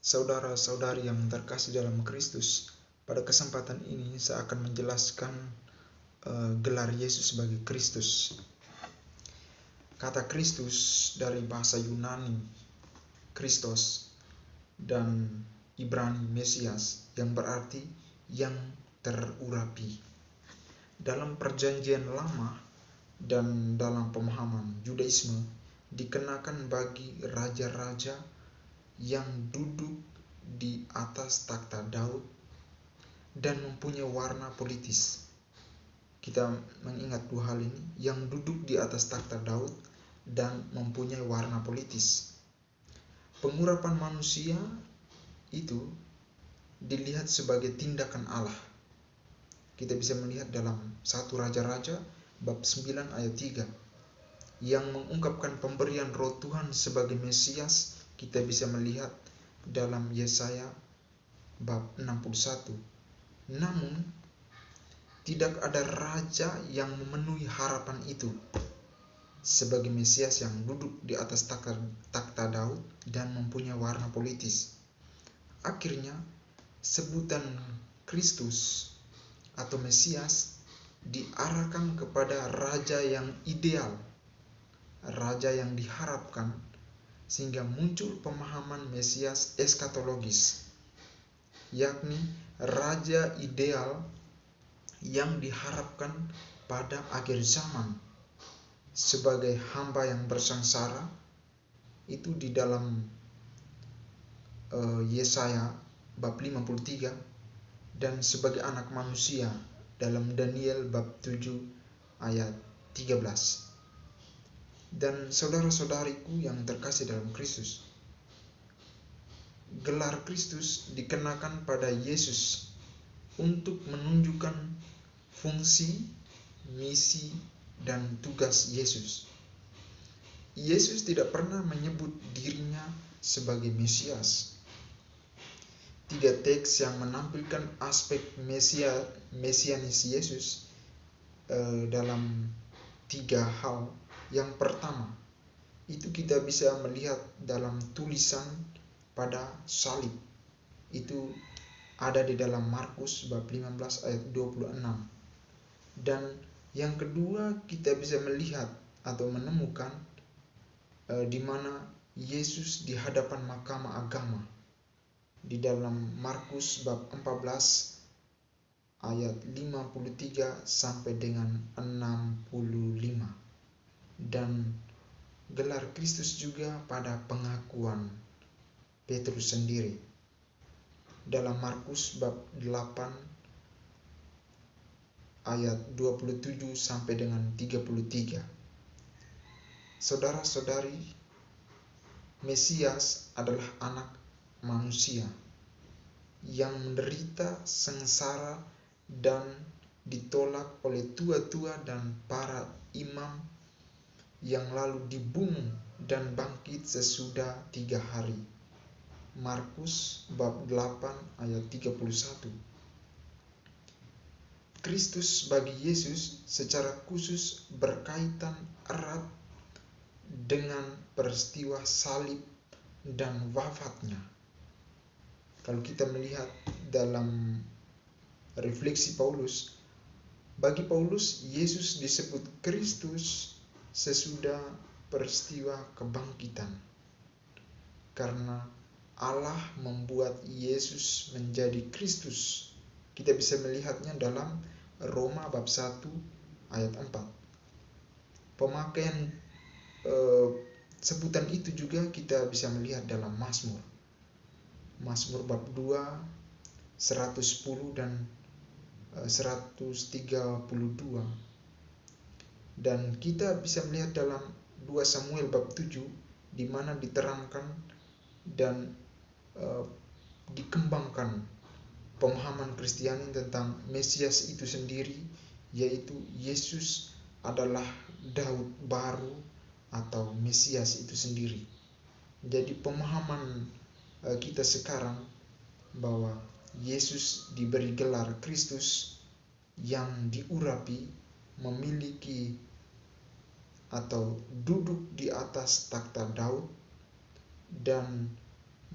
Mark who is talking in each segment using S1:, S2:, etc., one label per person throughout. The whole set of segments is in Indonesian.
S1: Saudara-saudari yang terkasih dalam Kristus, pada kesempatan ini saya akan menjelaskan gelar Yesus sebagai Kristus. Kata Kristus dari bahasa Yunani Christos dan Ibrani Mesias yang berarti yang terurapi. Dalam perjanjian lama dan dalam pemahaman Yudaisme dikenakan bagi raja-raja yang duduk di atas takhta Daud dan mempunyai warna politis. Kita mengingat dua hal ini, yang duduk di atas takhta Daud dan mempunyai warna politis. Pengurapan manusia itu dilihat sebagai tindakan Allah. Kita bisa melihat dalam 1 Raja-Raja bab 9 ayat 3 yang mengungkapkan pemberian Roh Tuhan sebagai Mesias. Kita bisa melihat dalam Yesaya bab 61. Namun tidak ada raja yang memenuhi harapan itu sebagai Mesias yang duduk di atas takhta Daud dan mempunyai warna politis. Akhirnya sebutan Kristus atau Mesias diarahkan kepada raja yang ideal, raja yang diharapkan, sehingga muncul pemahaman Mesias eskatologis, yakni raja ideal yang diharapkan pada akhir zaman sebagai hamba yang bersengsara. Itu di dalam Yesaya bab 53, dan sebagai anak manusia dalam Daniel bab 7 ayat 13. Dan saudara-saudariku yang terkasih dalam Kristus, gelar Kristus dikenakan pada Yesus untuk menunjukkan fungsi, misi, dan tugas Yesus. Yesus tidak pernah menyebut dirinya sebagai Mesias. 3 teks yang menampilkan aspek mesianis Yesus dalam 3 hal. Yang pertama, itu kita bisa melihat dalam tulisan pada salib. Itu ada di dalam Markus bab 15 ayat 26. Dan yang kedua, kita bisa melihat atau menemukan di mana Yesus di hadapan mahkamah agama di dalam Markus bab 14 ayat 53 sampai dengan 65. Dan gelar Kristus juga pada pengakuan Petrus sendiri dalam Markus bab 8 ayat 27 sampai dengan 33. Saudara-saudari, Mesias adalah anak manusia yang menderita sengsara dan ditolak oleh tua-tua dan para imam, yang lalu dibunuh dan bangkit sesudah 3 hari. Markus bab 8 ayat 31. Kristus bagi Yesus secara khusus berkaitan erat dengan peristiwa salib dan wafatnya. Kalau kita melihat dalam refleksi Paulus, bagi Paulus Yesus disebut Kristus sesudah peristiwa kebangkitan, karena Allah membuat Yesus menjadi Kristus. Kita bisa melihatnya dalam Roma bab 1 ayat 4. Pemakaian sebutan itu juga kita bisa melihat dalam Mazmur bab 2 110 dan 132. Dan kita bisa melihat dalam 2 Samuel bab 7 di mana diterangkan dan dikembangkan pemahaman Kristiani tentang Mesias itu sendiri, yaitu Yesus adalah Daud baru atau Mesias itu sendiri. Jadi pemahaman kita sekarang bahwa Yesus diberi gelar Kristus yang diurapi, memiliki atau duduk di atas takhta Daud dan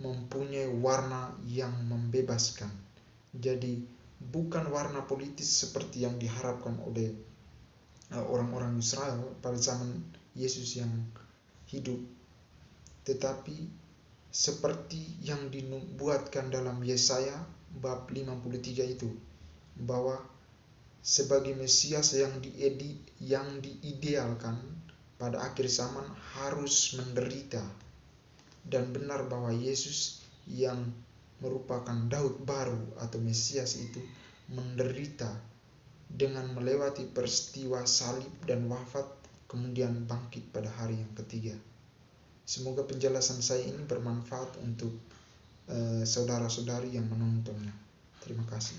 S1: mempunyai warna yang membebaskan. Jadi bukan warna politis seperti yang diharapkan oleh orang-orang Israel pada zaman Yesus yang hidup, tetapi seperti yang dibuatkan dalam Yesaya bab 53 itu, bahwa sebagai Mesias yang diidealkan pada akhir zaman harus menderita. Dan benar bahwa Yesus yang merupakan Daud baru atau Mesias itu menderita dengan melewati peristiwa salib dan wafat, kemudian bangkit pada hari yang ketiga. Semoga penjelasan saya ini bermanfaat untuk saudara-saudari yang menontonnya. Terima kasih.